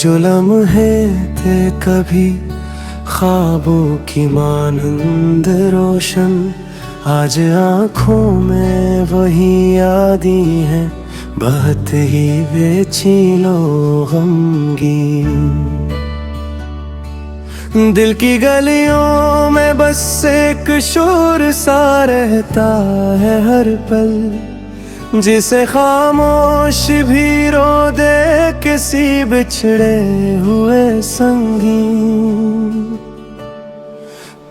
जो लम्हे थे कभी ख्वाबों की मानंद रोशन, आज आँखों में वही यादें हैं, बहत ही बेचैनो गमगीन। दिल की गलियों में बस एक शोर सा रहता है हर पल, जिसे खामोश भी रो दे किसी बिछड़े हुए संगीन।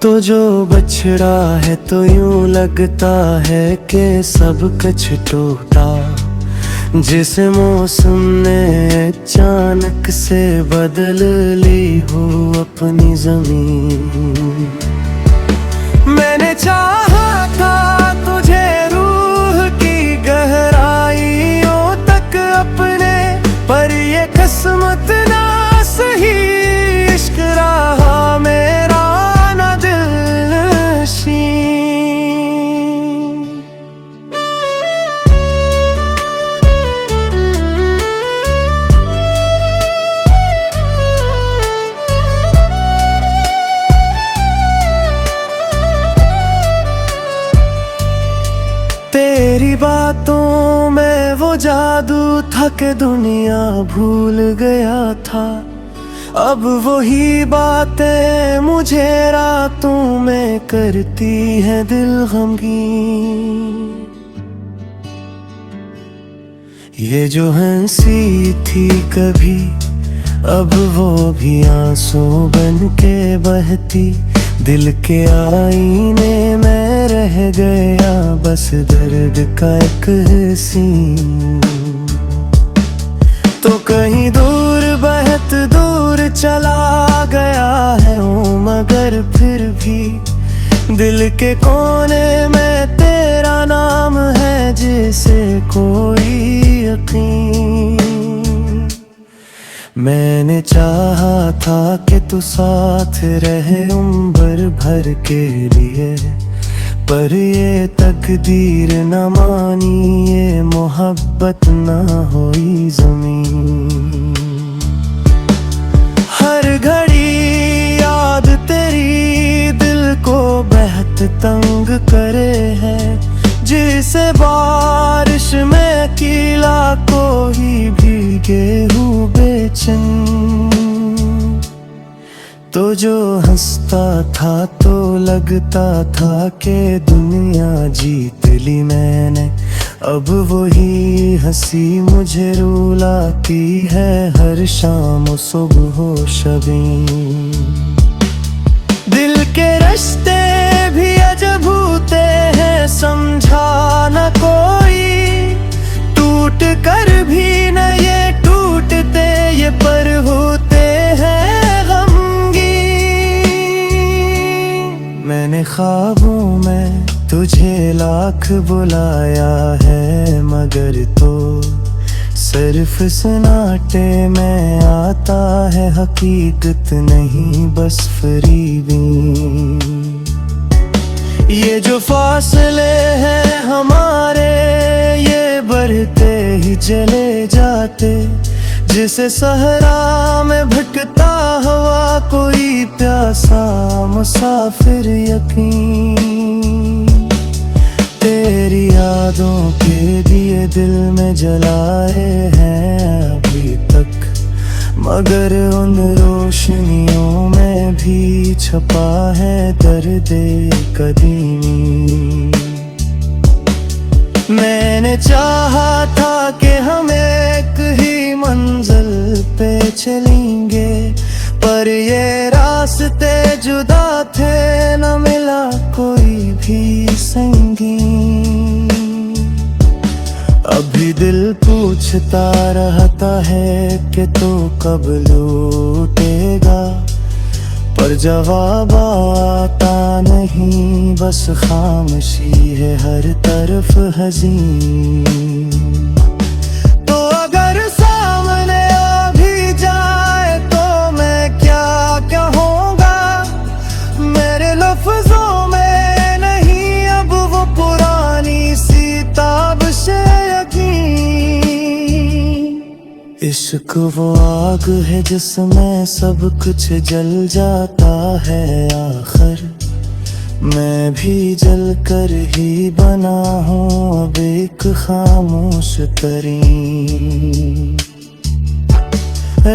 तो जो बछड़ा है तो यूं लगता है कि सब कुछ टूटा, जिसे मौसम ने अचानक से बदल ली हो अपनी जमीन। मैंने चाहा था तुझे रूह की गहराइयों तक अपने, पर ये किस्मत ना सही, इश्क रहा मेरा ना दिलनशीं। तेरी बातों में वो जादू था कि दुनिया भूल गया था, अब वही बातें मुझे रातों में करती है दिल गमगीन। ये जो हंसी थी कभी, अब वो भी आंसू बन के बहती, दिल के आईने में रह गया बस दर्द का एक सीन। तो कहीं दूर बहुत दूर चला गया है वो, मगर फिर भी दिल के कोने में तेरा नाम है, जिसे कोई यकीन। मैंने चाहा था कि तू साथ रहे उम्र भर के लिए, पर ये तकदीर न मानी, ये मोहब्बत न हुई ज़मीन। हर घड़ी याद तेरी दिल को बेहद तंग करे है, जिसे बारिश में कीला कोई भीगे हुए बेचैन। तो जो हंसता था तो लगता था कि दुनिया जीत ली मैंने, अब वही हंसी मुझे रुलाती है हर शाम सुबह शबीन। दिल के रिश्ते भी अजब होते हैं, समझा न कोई, टूट कर भी न ये टूटते, ये पर होते हैं गमगीन। मैंने ख्वाबों में तुझे लाख बुलाया है, मगर तो सिर्फ सन्नाटे में आता है, हकीकत नहीं बस फरीबी। ये जो फासले हैं हमारे, ये बढ़ते ही चले जाते, जिसे सहरा में भटकता हुआ कोई प्यासा मुसाफिर यकीन। तेरी यादों के दिए दिल में जलाए हैं अभी तक, मगर उन रोशनियों में भी छपा है दर्द-ए कदीमी। मैंने चाहा था कि हम एक ही मंजिल पे चलेंगे, पर ये रास्ते जुदा थे, न मिला कोई भी संगी। अभी दिल पूछता रहता है कि तू कब लौटेगा, पर जवाब आता नहीं, बस खामोशी है हर तरफ हज़ीन। तो अगर सामने आ भी जाए तो मैं क्या कहूँगा, मेरे लफ्ज़ों में नहीं अब वो पुरानी सी ताब से यकीन। इश्क एक वो आग है जिसमें सब कुछ जल जाता है, आखिर मैं भी जल कर ही बना हूँ अब एक खामोश तरीन।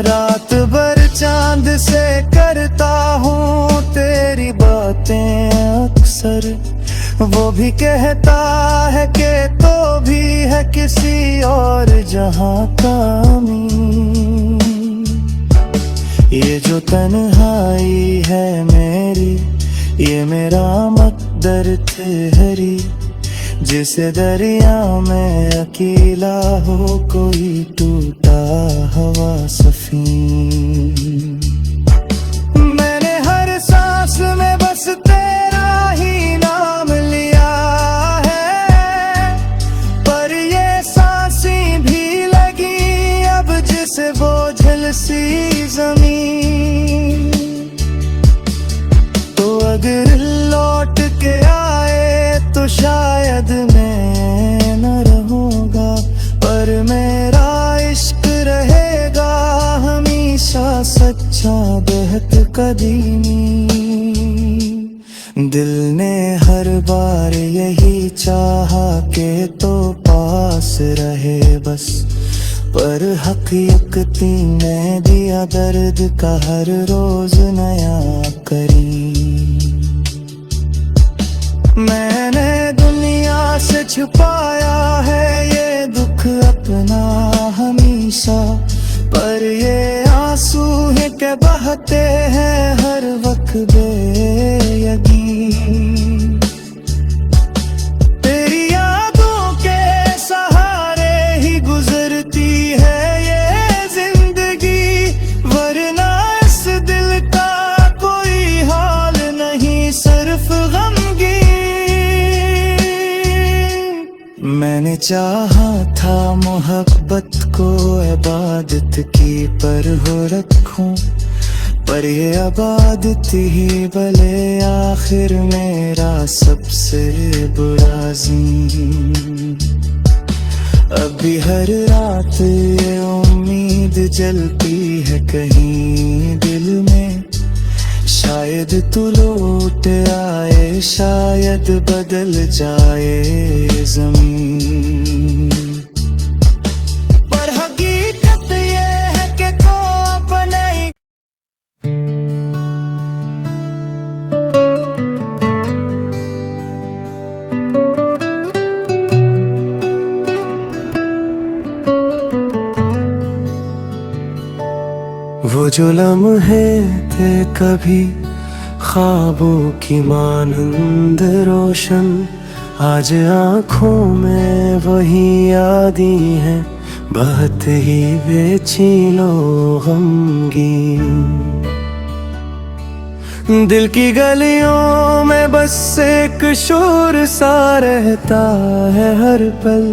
रात भर चांद से करता हूँ तेरी बातें अक्सर, वो भी कहता है कि तो भी है किसी और जहां का अमीन। ये जो तन्हाई है मेरी, ये मेरा मकदर ठहरी, जिसे दरिया में अकेला हो कोई टूटा हवा सफीन। मैंने हर सांस में बस तेरा ही नाम लिया है, पर ये सांसें भी लगी अब जिसे बोझल सी जमीन। तो अगर लौट के आए तो शायद मैं न रहूंगा, पर मेरा इश्क रहेगा हमेशा सच्चा बेहद कदीमी। दिल ने हर बार यही चाहा कि तो पास रहे बस, पर हकीकती ने दिया दर्द का हर रोज नया करीं। मैंने दुनिया से छुपाया है ये दुख अपना हमेशा, पर ये आंसू है के बहते हैं हर वक्त बेयकीन। तेरी यादों के सहारे ही गुजरती है ये जिंदगी, वरना इस दिल का कोई हाल नहीं सिर्फ गमगीन। मैंने चाहा था मोहब्बत को इबादत की पर हो रखूं, पर ये इबादत ही भले आखिर मेरा सबसे बुरा ज़ीन। अभी हर रात ये उम्मीद जलती है कहीं दिल में, शायद तू लौट आए, शायद बदल जाए ज़मीन। पर हकीकत ये है कि को अपने ही वो जो लम्हे थे कभी ख्वाबों की मानंद रोशन, आज आँखों में वही यादें हैं बहुत ही बेचैनो गमगीन। दिल की गलियों में बस एक शोर सा रहता है हर पल,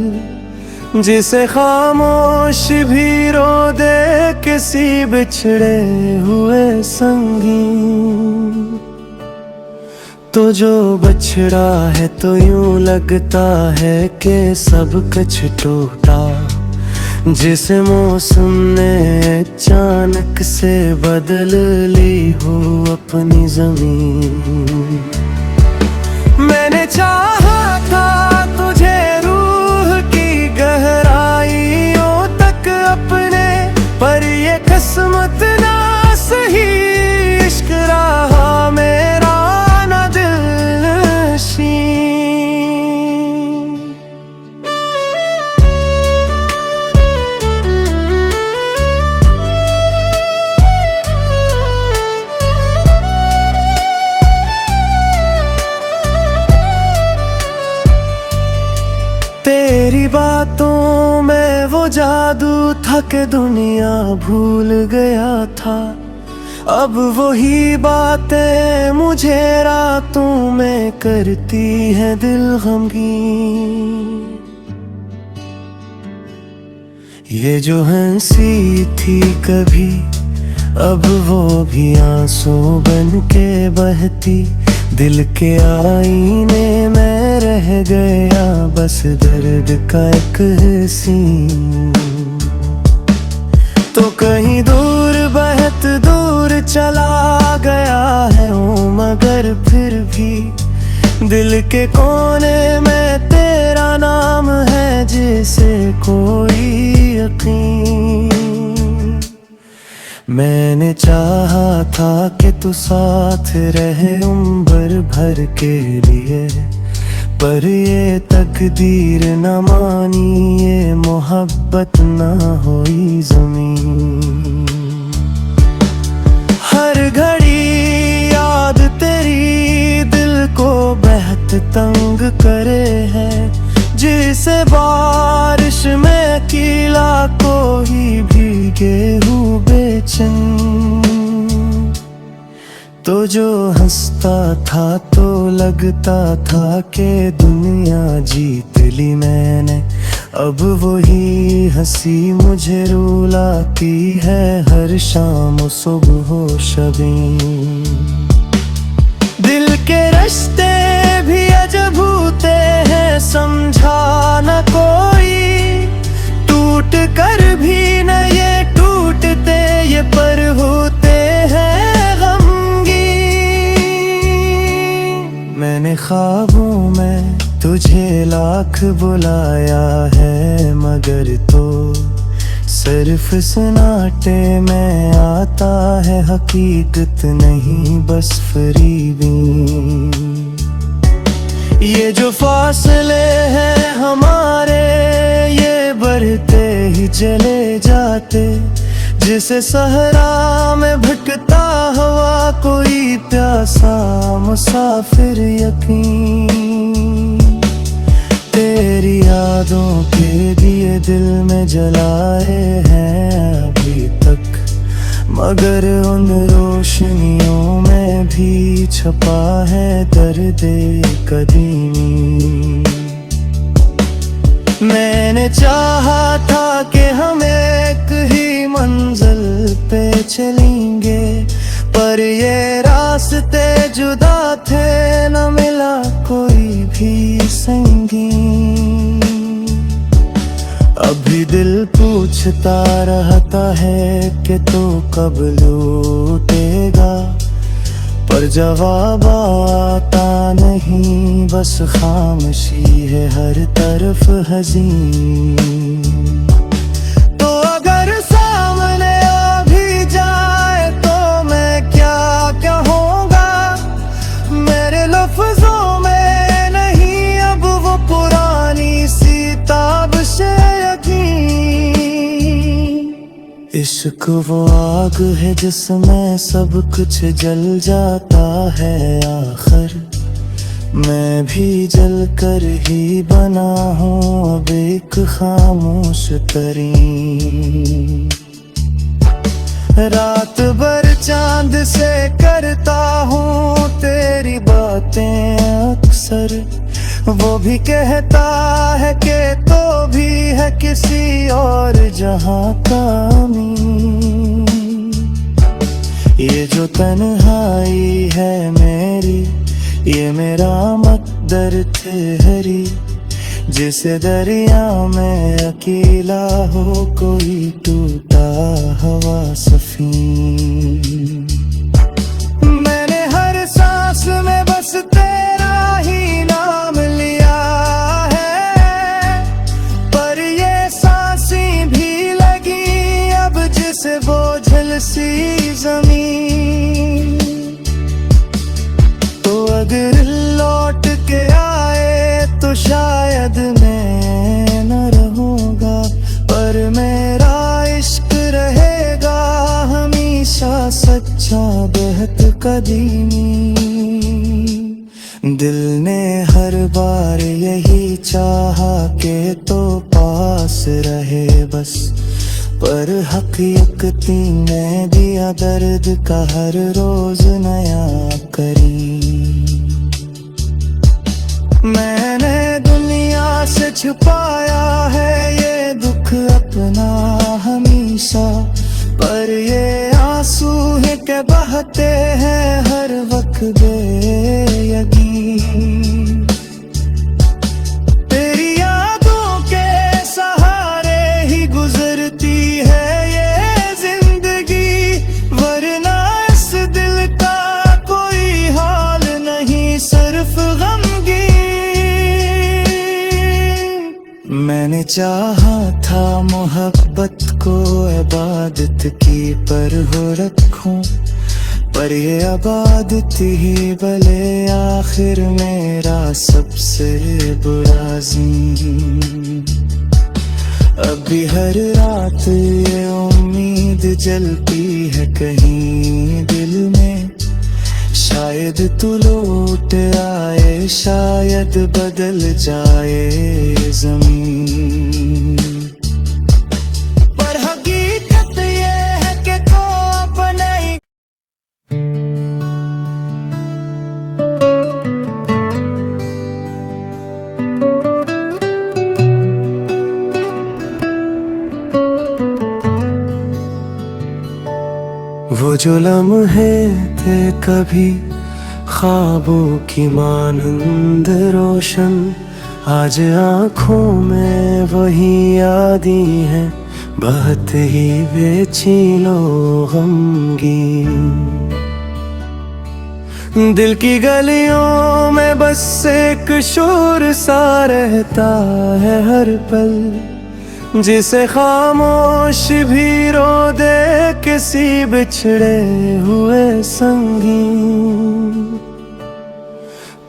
जिसे खामोश भी रो दे किसी बिछड़े हुए संगीन। तो जो बछड़ा है तो यूं लगता है कि सब कुछ टूटा, जिसे मौसम ने अचानक से बदल ली हो अपनी जमीन। मैंने चाहा था तुझे रूह की गहराइयों तक अपने, पर ये किस्मत ना सही इश्क रहा मेरा ना दिलनशीं। तेरी बातों में वो जादू था कि दुनिया भूल गया था, अब वही बातें मुझे रातों में करती है दिल गमगीन। ये जो हंसी थी कभी अब वो भी आंसू बन के बहती, दिल के आईने में रह गया बस दर्द का एक सीन। तो कहीं दूर बहुत दूर चला गया है हूँ, मगर फिर भी दिल के कोने में तेरा नाम है, जिसे कोई यकीन। मैंने चाहा था कि तू साथ रहे उम्र भर के लिए, पर ये तकदीर न मानी, ये मोहब्बत न हुई ज़मीन। हर घड़ी याद तेरी दिल को बहुत तंग करे है, जिसे बारिश में कीला को ही भीगे हुए बेचैन। तो जो हंसता था तो लगता था कि दुनिया जीत ली मैंने, अब वही हंसी मुझे रुलाती है हर शाम सुबह शबीन। दिल के रिश्ते भी अजब होते हैं, समझा न कोई, टूट कर भी न ये टूटते, ये पर होते हैं। मैंने ख्वाबों में तुझे लाख बुलाया है, मगर तो सिर्फ सन्नाटे में आता है, हकीकत नहीं बस फरीबी। ये जो फासले हैं हमारे, ये बढ़ते ही चले जाते, जिसे सहरा में भटकता हवा कोई प्यासा मुसाफिर यकीन। तेरी यादों के दिए दिल में जलाए हैं अभी तक, मगर उन रोशनियों में भी छपा है दर्द कदीमी। मैंने चाहा था कि हम एक ही मंजिल पे चलेंगे, पर ये रास्ते जुदा थे, न मिला कोई भी संगी। अभी दिल पूछता रहता है कि तू कब लौटेगा, पर जवाब आता नहीं, बस खामोशी है हर तरफ हज़ीन। तो अगर सामने आ भी जाए तो मैं क्या कहूँगा, मेरे लफ्ज़ों में नहीं अब वो पुरानी सी ताबिश यकीन। इश्क वो आग है जिसमें सब कुछ जल जाता है, आखिर मैं भी जल कर ही बना हूँ अब एक खामोश तरीन। रात भर चांद से करता हूँ तेरी बातें अक्सर, वो भी कहता है कि तो भी है किसी और जहां का अमीन। ये जो तन्हाई है मेरी, ये मेरा मकदर ठहरी, जिसे दरिया में अकेला हो कोई टूटा हवा सफीन। मैंने हर सांस में बस तेरा ही नाम लिया है, पर ये सांसें भी लगी अब जिसे बोझल सी जमीन। तो अगर लौट के आए तो शायद मैं न रहूंगा, पर मेरा इश्क रहेगा हमेशा सच्चा बेहद कदीमी। दिल ने हर बार यही चाहा कि तो पास रहे बस, पर हकीकती ने दिया दर्द का हर रोज नया करी। मैंने दुनिया से छुपाया है ये दुख अपना हमेशा, पर ये आंसू है के बहते हैं हर वक्त बेयकीन। तेरी यादों के सहारे ही गुजरती है ये मैंने चाहा था मोहब्बत को इबादत की पर हो रखूं, पर ये इबादत ही भले आखिर मेरा सबसे बुरा ज़ीन। अभी हर रात ये उम्मीद जलती है कहीं दिल में, शायद तू लौट आए, शायद बदल जाए ज़मीन। पर हकीकत ये है कि को अपना ही वो जो लम्हे थे कभी ख्वाबों की मानंद रोशन, आज आँखों में वही यादें हैं बहुत ही बेचैनो गमगीन। दिल की गलियों में बस एक शोर सा रहता है हर पल, जिसे खामोश भी रो दे किसी बिछड़े हुए संगीन।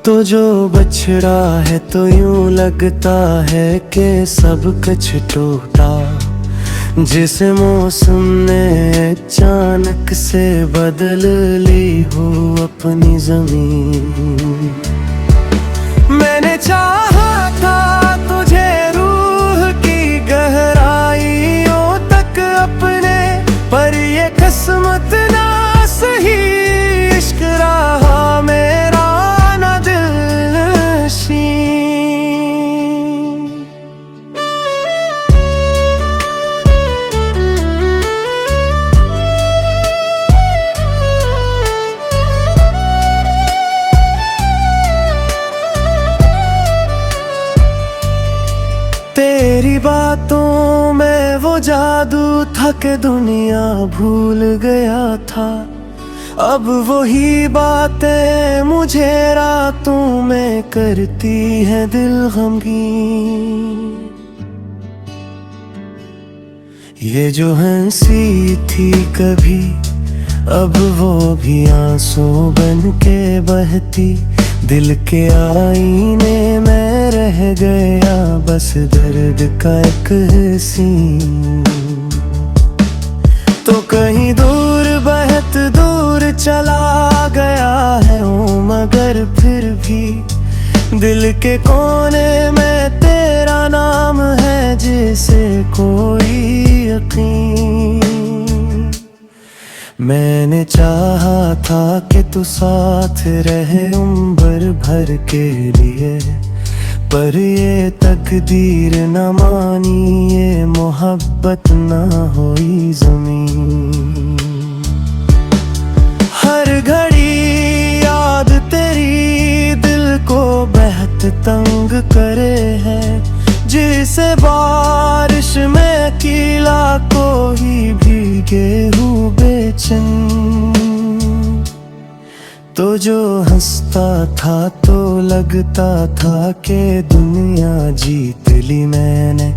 तो जो बछड़ा है तो यूं लगता है कि सब कुछ टूटा, जिसे मौसम ने अचानक से बदल ली हो अपनी जमीन। मैंने चाहा था तुझे रूह की गहराइयों तक अपने, पर ये किस्मत ना सही, इश्क रहा मेरा ना दिलनशीं। तेरी बातों में वो जादू था कि दुनिया भूल गया था, अब वही बातें मुझे रातों में करती है दिल गमगीन। ये जो हंसी थी कभी अब वो भी आंसू बन के बहती, दिल के आईने में रह गया बस दर्द का एक सीन। तो कहीं दूर बहुत दूर चला गया है वो, मगर फिर भी दिल के कोने में तेरा नाम है जिसे कोई यकीन। मैंने चाहा था कि तू साथ रहे उम्र भर के लिए, पर ये तकदीर न मानी, ये मोहब्बत न हुई ज़मीन। हर घड़ी याद तेरी दिल को बेहद तंग करे है, जिसे बारिश में कीला को ही भीगे हुए बेचैन। तो जो हंसता था तो लगता था कि दुनिया जीत ली मैंने,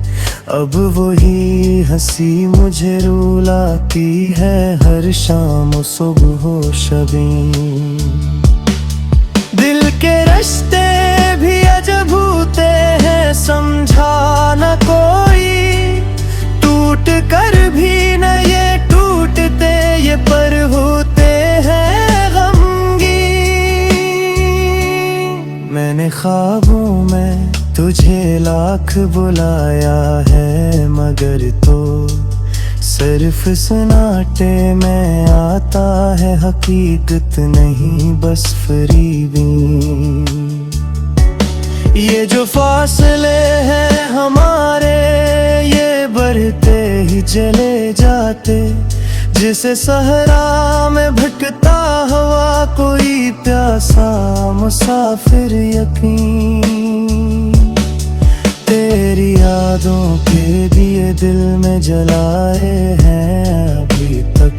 अब वही हंसी मुझे रुलाती है हर शाम सुबह शबीन। दिल के रिश्ते भी अजब होते हैं समझा न कोई, टूट कर भी न ये टूटते ये पर होते हैं गमगीन। मैंने ख्वाबों में तुझे लाख बुलाया है, मगर तो सिर्फ सन्नाटे में आता है, हकीकत नहीं बस फरीबी। ये जो फासले हैं हमारे ये बढ़ते ही चले जाते, जिसे सहरा में भटकता हुआ कोई प्यासा मुसाफिर यकीन। तेरी यादों के दिए दिल में जलाए हैं अभी तक,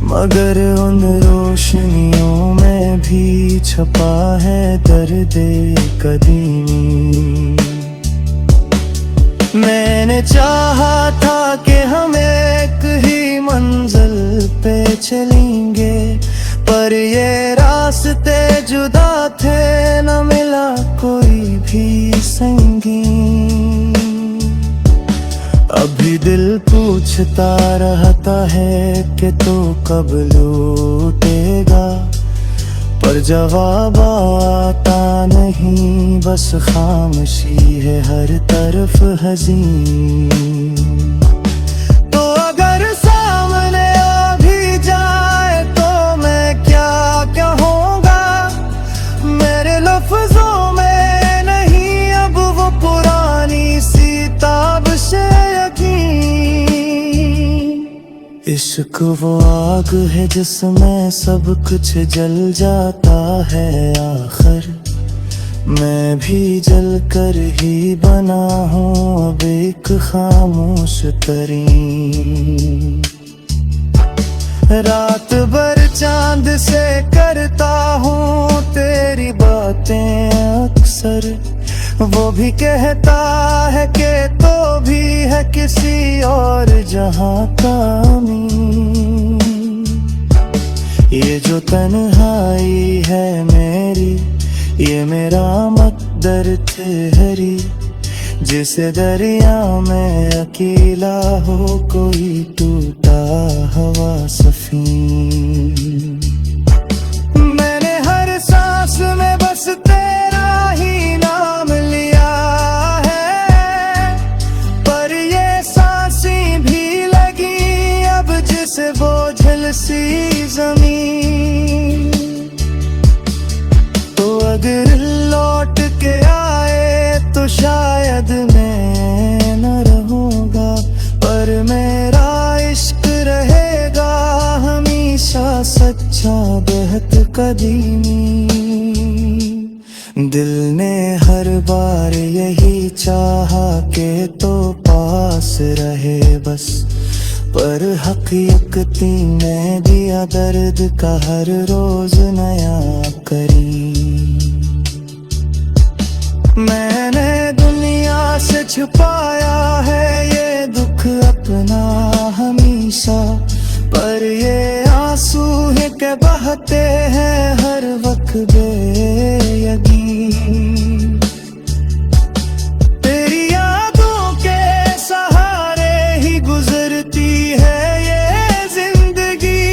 मगर उन रोशनियों में भी छपा है दर्द कदीमी। मैंने चाहा था कि हम एक ही मंजिल पे चलेंगे, पर ये रास्ते जुदा थे, न मिला कोई भी संगी। अभी दिल पूछता रहता है कि तू कब लौटेगा, पर जवाब आता नहीं, बस खामोशी है हर तरफ हज़ीन। तो अगर सामने आ भी जाए तो मैं क्या कहूँगा, मेरे लफ्ज़ों में नहीं अब वो पुरानी सी ताबिश यकीन। इश्क वो आग है जिसमें सब कुछ जल जाता है, आखिर मैं भी जल कर ही बना हूँ अब एक खामोश तरीन। रात भर चांद से करता हूँ तेरी बातें अक्सर, वो भी कहता है कि तो भी है किसी और जहां का अमीन। ये जो तन्हाई है मेरी, ये मेरा मकदर ठहरी, जिसे दरिया में अकेला हो कोई टूटा हवा सफीन। मैंने हर सांस में बस तेरा ही नाम लिया है, पर ये सांसें भी लगी अब जिसे बोझल सी जमीन। तो अगर लौट के आए तो शायद मैं न रहूँगा, पर मेरा इश्क रहेगा हमेशा सच्चा बेहद कदीमी। दिल ने हर बार यही चाहा कि तो पास रहे बस, पर हकीकती ने दिया दर्द का हर रोज नया करी। मैंने दुनिया से छुपाया है ये दुख अपना हमेशा, पर ये आंसू है के बहते हैं हर वक्त बेयकीन। तेरी यादों के सहारे ही गुजरती है ये जिंदगी,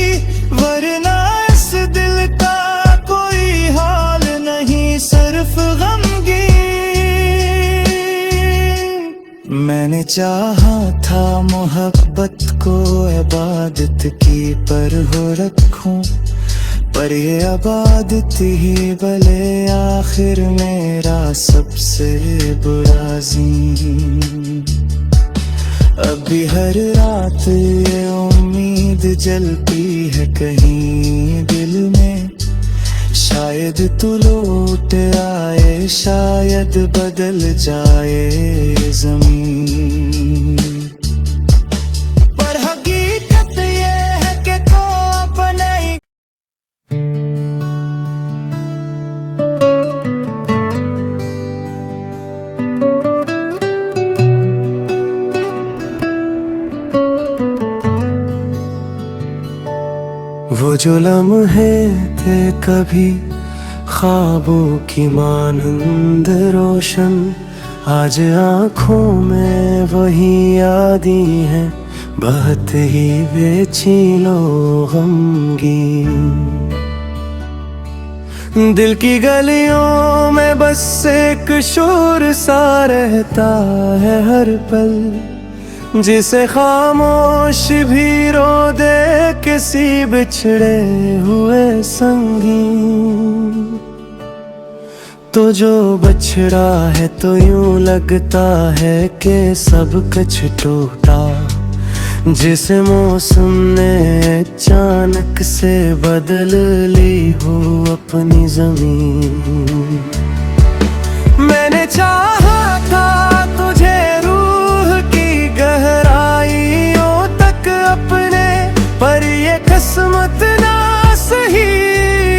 वरना इस दिल का कोई हाल नहीं सिर्फ गमगीन। मैंने चाहा था मोहब्बत को इबादत की पर हो रखूं, पर ये इबादत ही भले आखिर मेरा सबसे बुरा ज़ीन। अभी हर रात ये उम्मीद जलती है कहीं दिल में, शायद तू लौट आए, शायद बदल जाए ज़मीन। पर हकीकत ये है कि तो अपने ही वो जो लम्हे थे कभी ख्वाबों की मानंद रोशन, आज आँखों में वही यादें हैं बहुत ही बेचैनो गमगीन। दिल की गलियों में बस एक शोर सा रहता है हर पल, जिसे खामोश भी रो दे किसी बिछड़े हुए संगी। तो जो बछड़ा है तो यूं लगता है कि सब कुछ टूटा, जिसे मौसम ने अचानक से बदल ली हो अपनी जमीन। मैंने चाहा था तुझे रूह की गहराइयों तक अपने, पर ये किस्मत ना सही,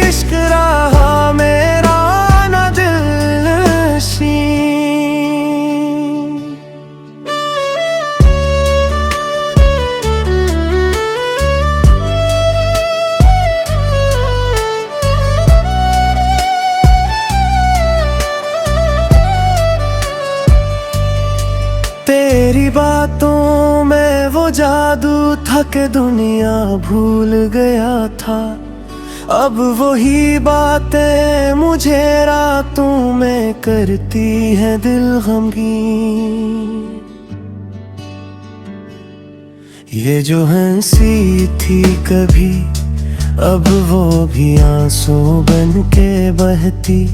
इश्क रहा मेरा ना दिलनशीं। बातों में वो जादू था कि दुनिया भूल गया था। अब वही बातें मुझे रातों में करती है दिल गमगीन। ये जो हंसी थी कभी, अब वो भी आंसू बन के बहती।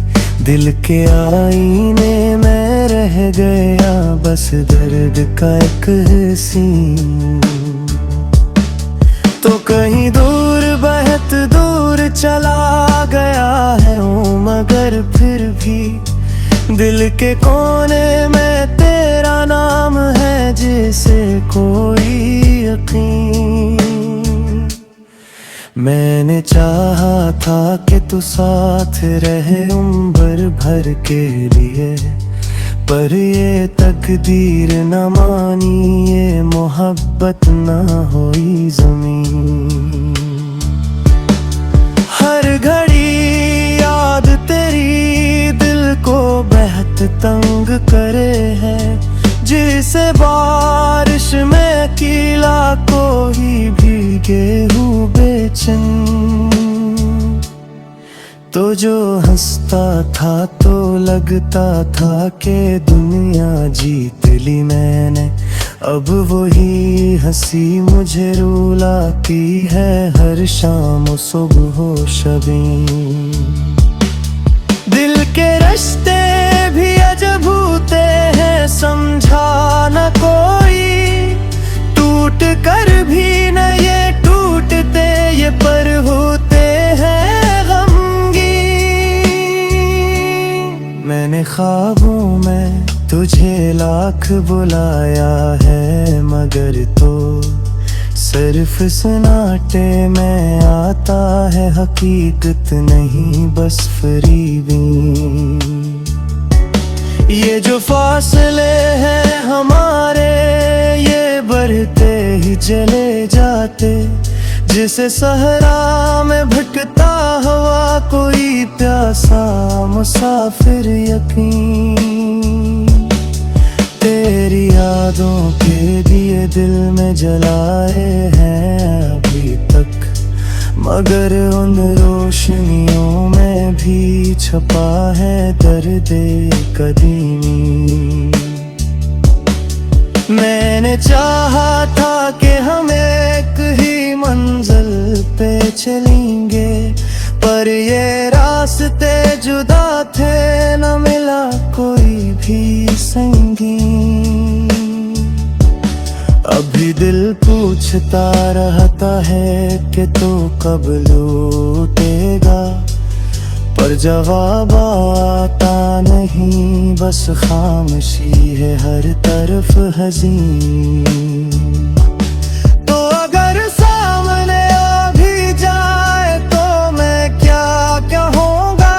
दिल के आईने में रह गया बस दर्द का एक सीन। तो कहीं दूर बहुत दूर चला गया है वो, मगर फिर भी दिल के कोने में तेरा नाम है जिसे कोई यकीन। मैंने चाहा था कि तू साथ रहे उम्र भर के लिए, पर ये तकदीर न मानी, ये मोहब्बत न हुई ज़मीन। हर घड़ी याद तेरी दिल को बहुत तंग करे है, जिसे बारिश में कीला को ही भीगे हुए बेचैन। तो जो हंसता था तो लगता था कि दुनिया जीत ली मैंने, अब वही हंसी मुझे रुलाती है हर शाम सुबह शबीन। दिल के रिश्ते भी अजब होते हैं, समझा न कोई, टूट कर भी न ये टूटते, ये पर होते हैं गमगीन। मैंने ख्वाबों में तुझे लाख बुलाया है, मगर तो सिर्फ सन्नाटे में आता है, हकीकत नहीं बस फरीबी। ये जो फासले हैं हमारे, ये बढ़ते ही चले जाते, जिसे सहरा में भटकता हवा कोई प्यासा मुसाफिर यकीन। तेरी यादों के दिए दिल में जलाए हैं अभी तक, मगर उन रोशनियों में भी छपा है दर्द-ए कदीमी। मैंने चाहा था कि हम एक ही मंजिल पे चलेंगे, पर ये रास्ते जुदा थे, न मिला कोई भी संगी। अभी दिल पूछता रहता है कि तू कब लौटेगा, पर जवाब आता नहीं, बस खामोशी है हर तरफ हज़ीन। तो अगर सामने आ भी जाए तो मैं क्या कहूँगा,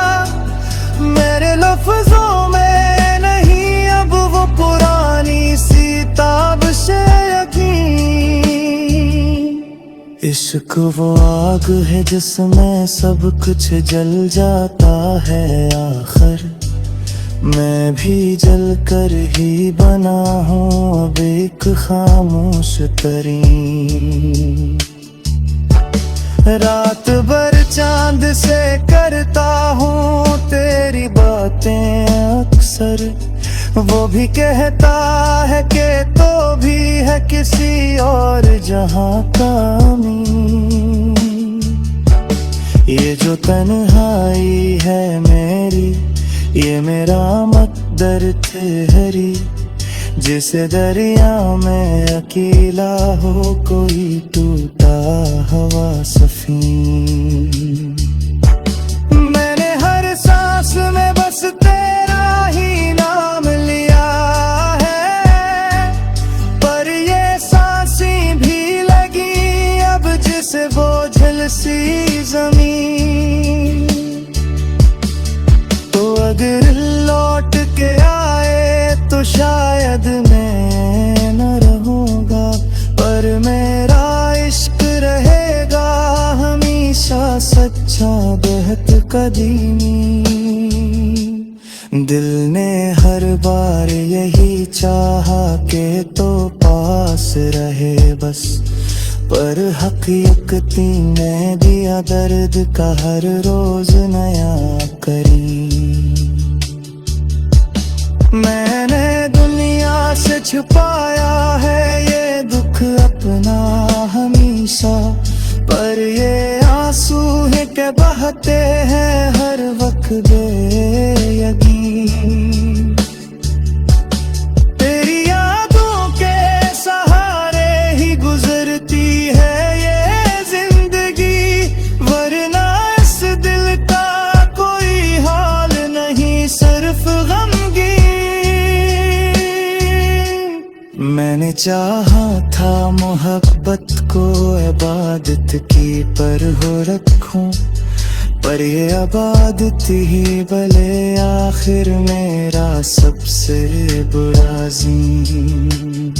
मेरे लफ्ज़ों में नहीं अब वो पुरानी सी ताबिश यकीन। इश्क वो आग है जिसमें सब कुछ जल जाता है, आखिर मैं भी जल कर ही बना हूँ अब एक खामोश तरीन। रात भर चांद से करता हूँ तेरी बातें अक्सर, वो भी कहता है कि तो भी है किसी और जहां का अमीन। ये जो तन्हाई है मेरी, ये मेरा मकदर ठहरी, जिसे दरिया में अकेला हो कोई टूटा हवा सफीन। मैंने हर सांस में बस तेरा ही नाम लिया है, पर ये सांसें भी लगी अब जिसे बोझल सी जमीन। तो अगर लौट के आए तो शायद मैं न रहूंगा, पर मेरा इश्क रहेगा हमेशा सच्चा बेहद कदीमी। दिल ने हर बार यही चाहा के तो पास रहे बस, पर हकीकती ने दिया दर्द का हर रोज नया करी। मैंने दुनिया से छुपाया है ये दुख अपना हमेशा, पर ये आंसू है के बहते हैं हर वक्त बेयकीन। तेरी यादों के सहारे ही गुजरती है ये जिंदगी, वरना इस दिल का कोई हाल नहीं सिर्फ गमगीन। मैंने चाहा था मोहब्बत को इबादत की पर हो रखूं, पर ये इबादत ही भले आखिर मेरा सबसे बुरा ज़ीन।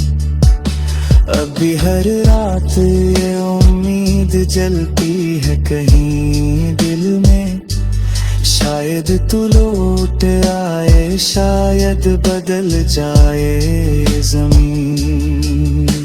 अभी हर रात ये उम्मीद जलती है कहीं दिल में, शायद तू लौट आए, शायद बदल जाए ज़मीन।